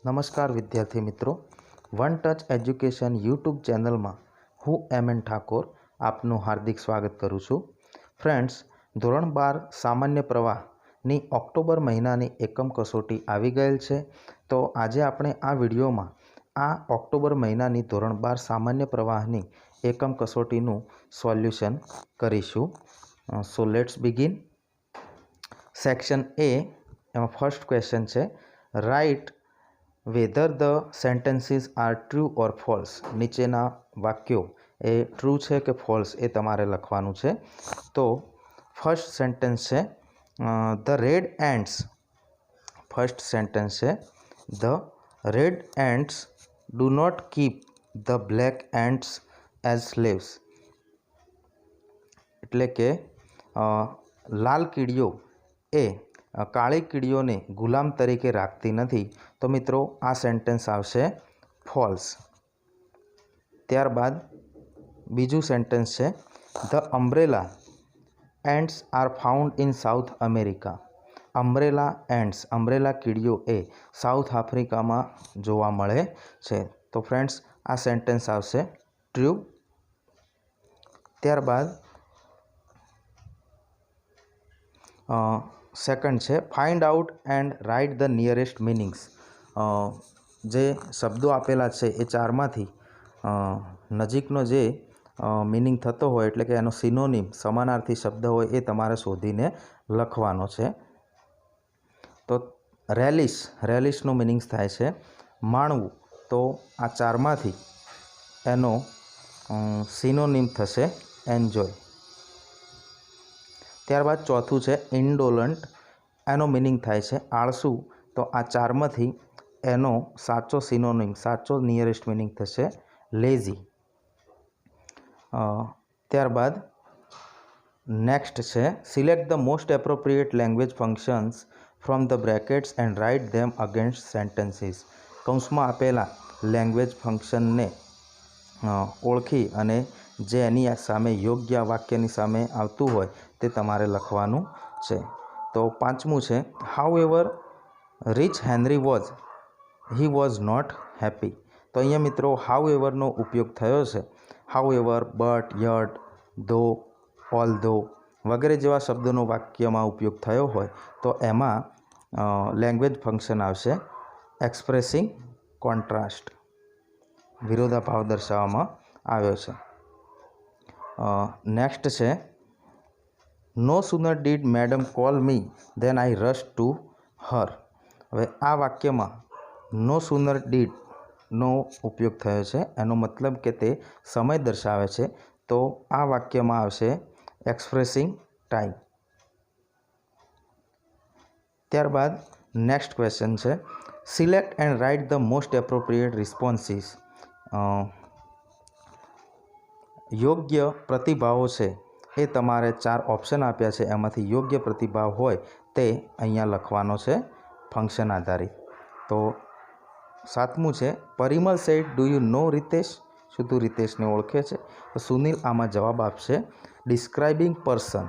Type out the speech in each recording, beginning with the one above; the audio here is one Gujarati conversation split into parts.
નમસ્કાર વિદ્યાર્થી મિત્રો, વન ટચ એજ્યુકેશન યુટ્યુબ ચેનલમાં હું એમ.એન. ઠાકોર આપનું હાર્દિક સ્વાગત કરું છું. ફ્રેન્ડ્સ, ધોરણ 12 સામાન્ય પ્રવાહની ઓક્ટોબર મહિનાની એકમ કસોટી આવી ગયેલ છે. તો આજે આપણે આ વિડીયોમાં આ ઓક્ટોબર મહિનાની ધોરણ 12 સામાન્ય પ્રવાહની એકમ કસોટીનું સોલ્યુશન કરીશું. So let's begin. Section A એમાં ફર્સ્ટ ક્વેશ્ચન છે, write whether the sentences are true or false. નીચેના વાક્યો એ ટ્રુ છે કે ફોલ્સ એ તમારે લખવાનું છે. તો ફર્સ્ટ સેન્ટેન્સ છે the red ants. First sentence છે the red ants do not keep the black ants as slaves. એટલે કે લાલ કીડીઓ એ કાળી કીડીઓને ગુલામ તરીકે રાખતી નથી. તો મિત્રો આ સેન્ટેન્સ આવશે ફોલ્સ. ત્યારબાદ બીજું સેન્ટેન્સ છે the umbrella ants are found in south America. Umbrella ants, umbrella કીડીઓ એ સાઉથ આફ્રિકામાં જોવા મળે છે. તો ફ્રેન્ડ્સ આ સેન્ટેન્સ આવશે ટ્રુ. ત્યારબાદ સેકન્ડ છે find out and write the nearest meanings. જે શબ્દો આપેલા છે એ ચારમાંથી નજીકનો જે મિનિંગ થતો હોય, એટલે કે એનો સિનોનિમ સમાનાર્થી શબ્દ હોય એ તમારે શોધીને લખવાનો છે. તો રેલિશનો મિનિંગ્સ થાય છે માણવું. તો આ ચારમાંથી એનો સિનોનિમ થશે એન્જોય. ત્યારબાદ ચોથું છે ઇન્ડોલન્ટ. એનો મિનિંગ થાય છે આળસુ. તો આ ચારમાંથી એનો સાચો સિનોનિમ, સાચો નિયરેસ્ટ મિનિંગ થશે લેઝી. ત્યારબાદ નેક્સ્ટ છે select the most appropriate language functions from the brackets and write them against sentences. કૌંસમાં આપેલા લેંગ્વેજ ફંક્શનને ઓળખી અને જે એની સામે યોગ્ય વાક્યની સામે આવતું હોય તે તમારે લખવાનું છે. તો પાંચમું છે however rich Henry was, he was not happy. તો અહીંયા મિત્રો હાઉ એવરનો ઉપયોગ થયો છે. However, but, yet, though, although વગેરે જેવા શબ્દોનો વાક્યમાં ઉપયોગ થયો હોય તો એમાં લેંગ્વેજ ફંક્શન આવશે એક્સપ્રેસિંગ કોન્ટ્રાસ્ટ. વિરોધાભાવ દર્શાવવામાં આવ્યો છે. નેક્સ્ટ છે no sooner did madam call me then I rush to her. હવે આ વાક્યમાં નો સુનર ડીડનો ઉપયોગ થયો છે. એનો મતલબ કે તે સમય દર્શાવે છે. તો આ વાક્યમાં આવશે એક્સપ્રેસિંગ ટાઈમ. ત્યારબાદ નેક્સ્ટ ક્વેશ્ચન છે select and write the most appropriate responses. યોગ્ય પ્રતિભાવો છે એ તમારે ચાર ઓપ્શન આપ્યા છે, એમાંથી યોગ્ય પ્રતિભાવ હોય તે અહીંયા લખવાનો છે ફંક્શન આધારિત. તો સાતમું છે Parimal said do you know Ritesh. શું તું રિતેશને ઓળખે છે? તો સુનિલ આમાં જવાબ આપશે ડિસ્ક્રાઇબિંગ પર્સન.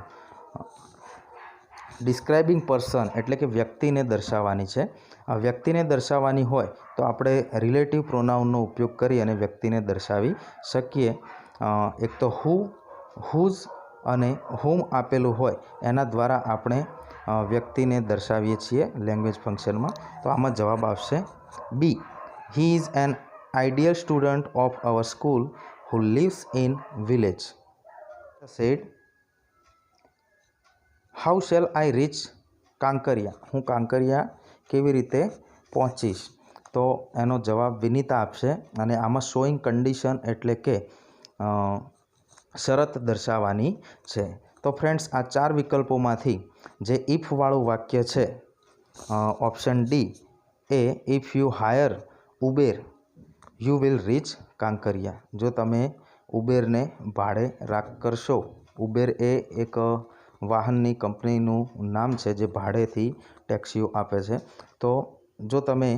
ડિસ્ક્રાઇબિંગ પર્સન એટલે કે વ્યક્તિને દર્શાવવાની છે. આ વ્યક્તિને દર્શાવવાની હોય તો આપણે રિલેટિવ પ્રોનાઉનનો ઉપયોગ કરી અને વ્યક્તિને દર્શાવી શકીએ. એક તો હુઝ અને હુમ આપેલું હોય એના દ્વારા આપણે વ્યક્તિને દર્શાવીએ છીએ લેંગ્વેજ ફંક્શનમાં. તો આમાં જવાબ આવશે B. He is an ideal student of our school who lives in village. Said how shall I reach Kankaria. હું કાંકરિયા કેવી રીતે પહોંચીશ? તો એનો જવાબ વિનીતા આપશે. અને આમાં શોઈંગ કન્ડિશન એટલે કે શરત દર્શાવવાની છે. તો ફ્રેન્ડ્સ આ ચાર વિકલ્પોમાંથી જે ઇફવાળું વાક્ય છે option D A if you higher Uber you will rich Kankaria. જો તમે ઉબેરને ભાડે કરશો, ઉબેર એ એક વાહનની કંપનીનું નામ છે જે ભાડેથી ટેક્સીઓ આપે છે. તો જો તમે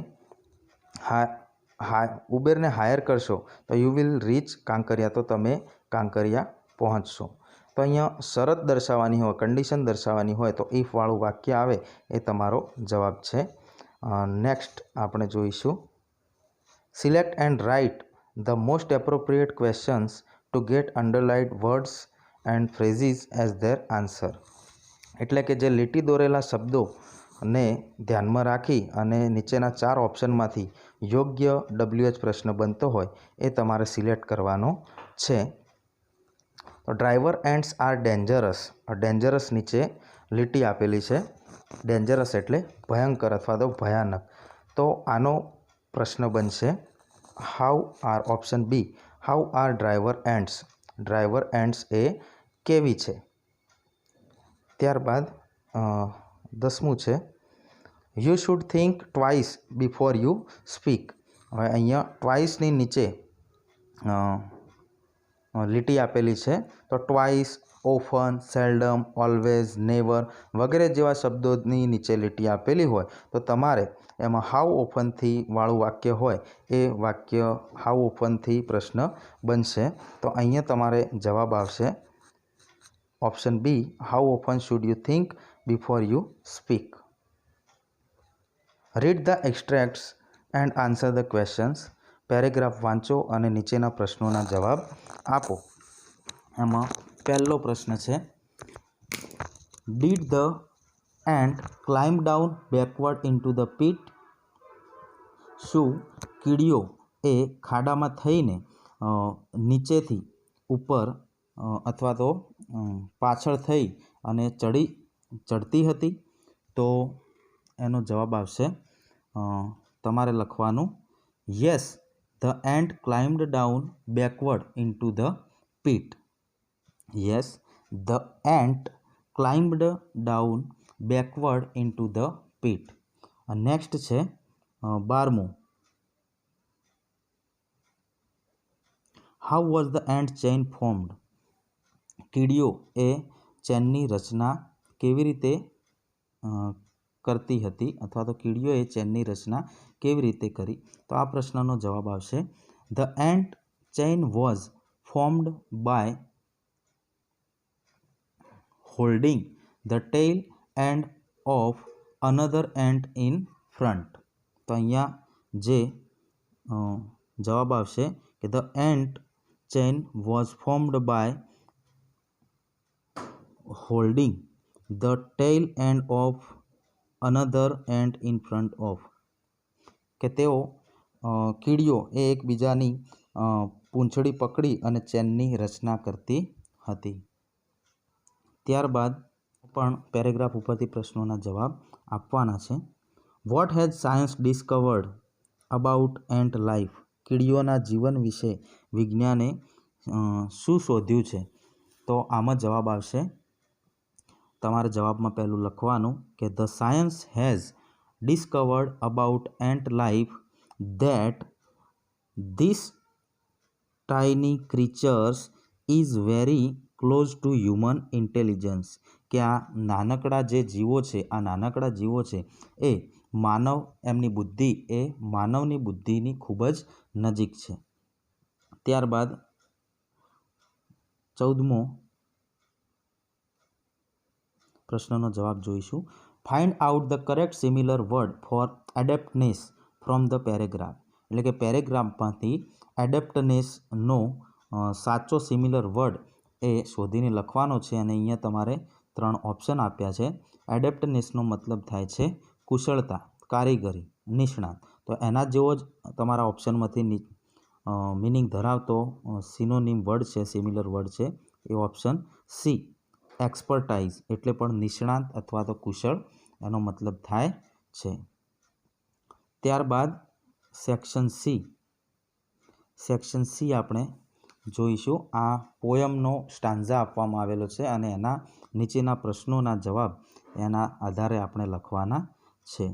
ઉબેરને હાયર કરશો તો યુ વિલ રીચ કાંકરિયા, તો તમે કાંકરિયા પહોંચશો. તો અહીંયા શરત દર્શાવવાની હોય, કન્ડિશન દર્શાવવાની હોય તો ઇફવાળું વાક્ય આવે એ તમારો જવાબ છે. નેક્સ્ટ આપણે જોઈશું select and write the most appropriate questions to get underlined words and phrases as their answer. એટલે કે જે લીટી દોરેલા શબ્દોને ધ્યાનમાં રાખી અને નીચેના 4 ઓપ્શનમાંથી યોગ્ય WH પ્રશ્ન બનતો હોય એ તમારે સિલેક્ટ કરવાનો છે. તો driver ends are dangerous. Dangerous નીચે લીટી આપેલી છે. ડેન્જરસ એટલે ભયંકર અથવા તો ભયાનક. તો આનો પ્રશ્ન બનશે how are option B how are driver ants. Driver ants એ કેવી છે. ત્યારબાદ 10મું છે you should think twice before you speak. હવે અહીંયા ટ્વાઇસની નીચે લીટી આપેલી છે. તો twice, often, seldom, always, never વગેરે જેવા શબ્દોની નીચે લીટી આપેલી હોય તો તમારે એમાં હાઉ ઓફનથી વાળું વાક્ય હોય એ વાક્ય હાઉ ઓફનથી પ્રશ્ન બનશે. તો અહીંયા તમારે જવાબ આવશે option B how often should you think before you speak. Read the extracts and answer the questions. Paragraph વાંચો અને નીચેના પ્રશ્નોના જવાબ આપો. એમાં પહેલો પ્રશ્ન છે did the ant climb down backward into the pit. શું કીડીઓ એ ખાડામાં થઈને નીચેથી ઉપર અથવા તો પાછળ થઈ અને ચડતી હતી. તો એનો જવાબ આવશે તમારે લખવાનું yes the ant climbed down backward into the pit. Yes the ant climbed down backward into the pit. Next છે 12મું how was the ant chain formed. કીડીઓ એ ચેનની રચના કેવી રીતે કરતી હતી અથવા તો કીડીઓએ ચેનની રચના કેવી રીતે કરી. તો આ પ્રશ્નનો જવાબ આવશે the ant chain was formed by holding the tail end of another ant in front. તો અહીંયા જે જવાબ આવશે કે the ant chain was formed by holding the tail end of another ant in front of. કે તેઓ કીડીઓ એ એકબીજાની પૂંછડી પકડી અને ચેનની રચના કરતી હતી. ત્યારબાદ પણ પેરેગ્રાફ ઉપરથી પ્રશ્નોના જવાબ આપવાના છે. What has science discovered about ant life. કીડીઓના જીવન વિશે વિજ્ઞાને શું શોધ્યું છે. તો આમાં જવાબ આવશે તમારે જવાબમાં પહેલું લખવાનું કે the science has discovered about ant life that this tiny creatures is very close to human intelligence. કે આ નાનકડા જે જીવો છે એ એમની બુદ્ધિ એ માનવની બુદ્ધિની ખૂબ જ નજીક છે. ત્યારબાદ 14મો પ્રશ્નનો જવાબ જોઈશું. Find out the correct similar word for adeptness from the paragraph. એટલે કે પેરેગ્રાફમાંથી એડેપ્ટનેસનો સાચો સિમિલર વર્ડ એ શોધીને લખવાનો છે. અને અહીંયા તમારે 3 ઓપ્શન આપ્યા છે. એડેપ્ટનેસનો મતલબ થાય છે કુશળતા, કારીગરી, નિષ્ણાત. તો એના જેવો જ તમારા ઓપ્શનમાંથી મિનિંગ ધરાવતો સિનોનિમ વર્ડ છે, સિમિલર વર્ડ છે એ ઓપ્શન સી એક્સપર્ટાઇઝ એટલે પણ નિષ્ણાત અથવા તો કુશળ એનો મતલબ થાય છે. ત્યારબાદ સેક્શન સી આપણે જોઈશું. આ પોયમનો સ્ટાન્ઝા આપવામાં આવેલો છે અને એના નીચેના પ્રશ્નોના જવાબ એના આધારે આપણે લખવાના છે.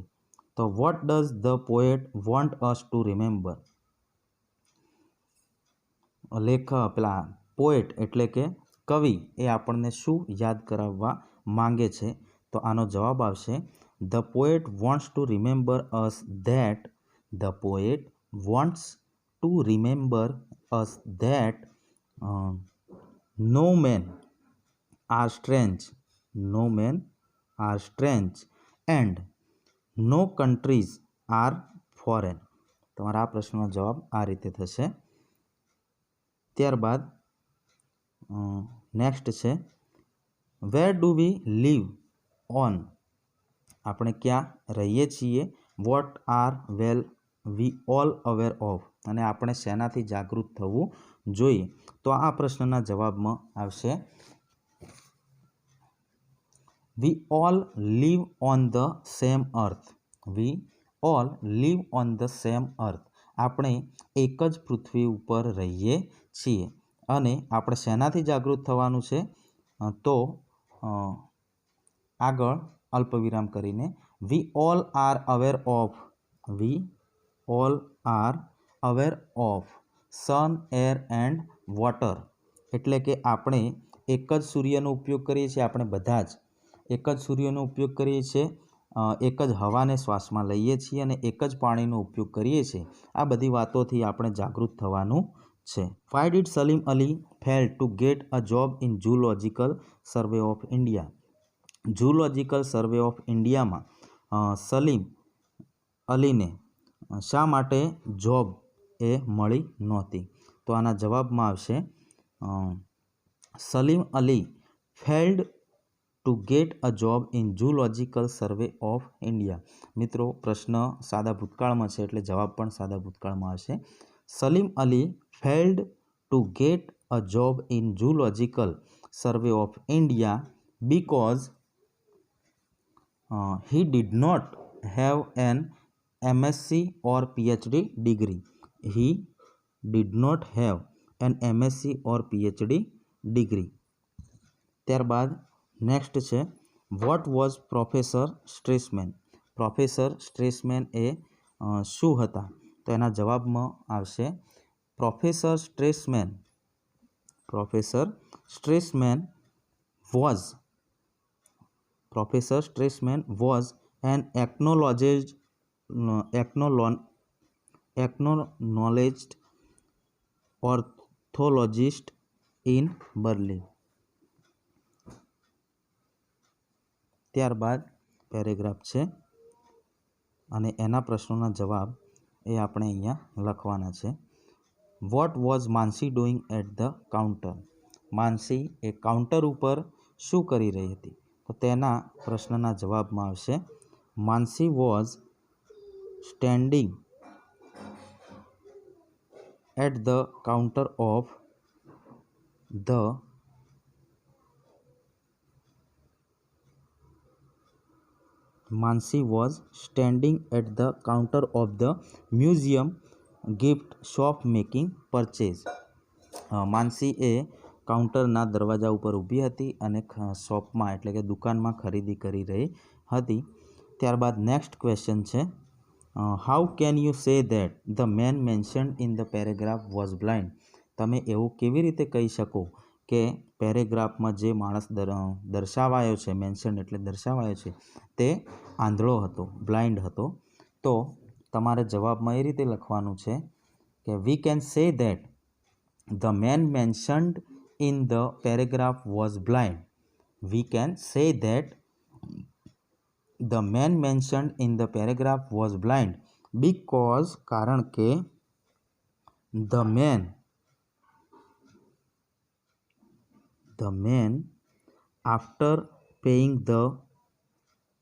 તો what does the poet want us to remember. Poet એટલે કે કવિ એ આપણને શું યાદ કરાવવા માંગે છે. તો આનો જવાબ આવશે the poet wants to remember us that the poet wants to remember us that no men are strange and no countries are foreign. તમારા આ પ્રશ્નનો જવાબ આ રીતે થશે. ત્યારબાદ નેક્સ્ટ છે where do we live on. આપણે ક્યાં રહીએ છીએ. What are well we all aware of. અને આપણે શેનાથી જાગૃત થવું જોઈએ. તો આ પ્રશ્નના જવાબમાં આવશે we all live on the same earth. We all live on the same earth. આપણે એક જ પૃથ્વી ઉપર રહીએ છીએ. અને આપણે શેનાથી જાગૃત થવાનું છે. તો આગળ અલ્પવિરામ કરીને we all are aware of. We all are aware of sun air and water. એટલે કે આપણે એક જ સૂર્યનો ઉપયોગ કરીએ છીએ. આપણે બધા જ એક જ સૂર્યનો ઉપયોગ કરીએ છીએ. એક જ હવાને શ્વાસમાં લઈએ છીએ અને એક જ પાણીનો ઉપયોગ કરીએ છીએ. આ બધી વાતોથી આપણે જાગૃત થવાનું છે. Why did Salim Ali fail two get a job in zoological survey of India. Zoological survey of ઇન્ડિયામાં સલીમ અલીને શા માટે જોબ એ મળી નહોતી. તો આના જવાબમાં આવશે Salim Ali failed two get a job in zoological survey of India. મિત્રો પ્રશ્ન સાદા ભૂતકાળમાં છે એટલે જવાબ પણ સાદા ભૂતકાળમાં આવશે. Salim Ali failed two get a job in zoological survey of India because he did not have an MSc or PhD degree. He did not have an MSc or PhD degree. ત્યારબાદ નેક્સ્ટ છે what was professor Stresemann. Professor Stresemann એ શું હતા. તો એના જવાબમાં આવશે professor Stresemann was an acknowledged ornithologist in Berlin. ત્યારબાદ પેરેગ્રાફ છે અને એના પ્રશ્નોના જવાબ એ આપણે અહીંયા લખવાના છે. What was Manasi doing at the counter. Manasi એ કાઉન્ટર ઉપર શું કરી રહી હતી. તો તેના પ્રશ્નના જવાબમાં આવશે Mansi was standing at the counter of the museum gift shop making purchase. Mansi એ કાઉન્ટરના દરવાજા ઉપર ઊભી હતી અને શોપમાં એટલે કે દુકાનમાં ખરીદી કરી રહી હતી. ત્યારબાદ નેક્સ્ટ ક્વેશ્ચન છે how can you say that the man mentioned in the paragraph was blind. તમે એવું કેવી રીતે કહી શકો કે પેરેગ્રાફમાં જે માણસ દર્શાવાયો છે, મેન્શન એટલે દર્શાવાયો છે, તે આંધળો હતો, બ્લાઇન્ડ હતો. તો તમારે જવાબમાં એ રીતે લખવાનું છે કે we can say that the man mentioned in the paragraph was blind. We can say that the man mentioned in the paragraph was blind because કારણ કે the man after paying the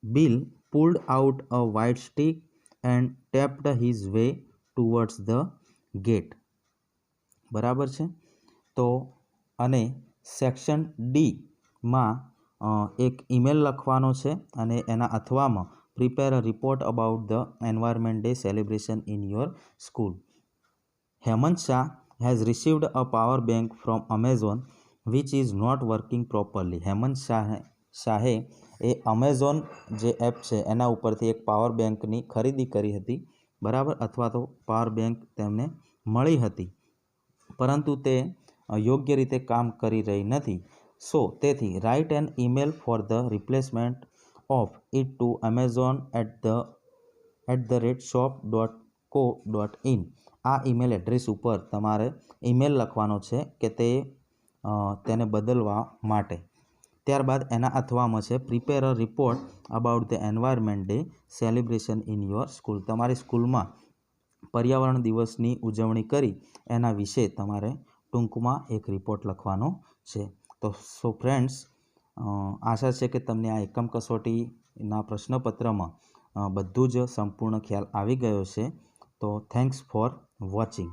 bill pulled out a white stick and tapped his way towards the gate. બરાબર છે. તો અને સેક્શન ડીમાં એક ઈમેલ લખવાનો છે અને એના અથવામાં prepare a report about the environment day celebration in your school. Hemant Shah has received a power bank from Amazon which is not working properly. Hemant શાહે એ અમેઝોન જે એપ છે એના ઉપરથી એક પાવર બેંકની ખરીદી કરી હતી. બરાબર, અથવા તો પાવર બેંક તેમને મળી હતી પરંતુ તે યોગ્ય રીતે કામ કરી રહી નથી. સો તેથી write an email for the replacement of it to amazon@shop.co.in. આ ઈમેલ એડ્રેસ ઉપર તમારે ઈમેલ લખવાનો છે કે તેને બદલવા માટે. ત્યારબાદ એના અથવામાં છે prepare a report about the environment day celebration in your school. તમારી સ્કૂલમાં પર્યાવરણ દિવસની ઉજવણી કરી એના વિશે તમારે ટૂંકમાં એક રિપોર્ટ લખવાનો છે. તો ફ્રેન્ડ્સ, આશા છે કે તમને આ એકમ કસોટીના પ્રશ્નપત્રમાં બધું જ સંપૂર્ણ ખ્યાલ આવી ગયો છે. તો થેન્ક્સ ફોર વોચિંગ.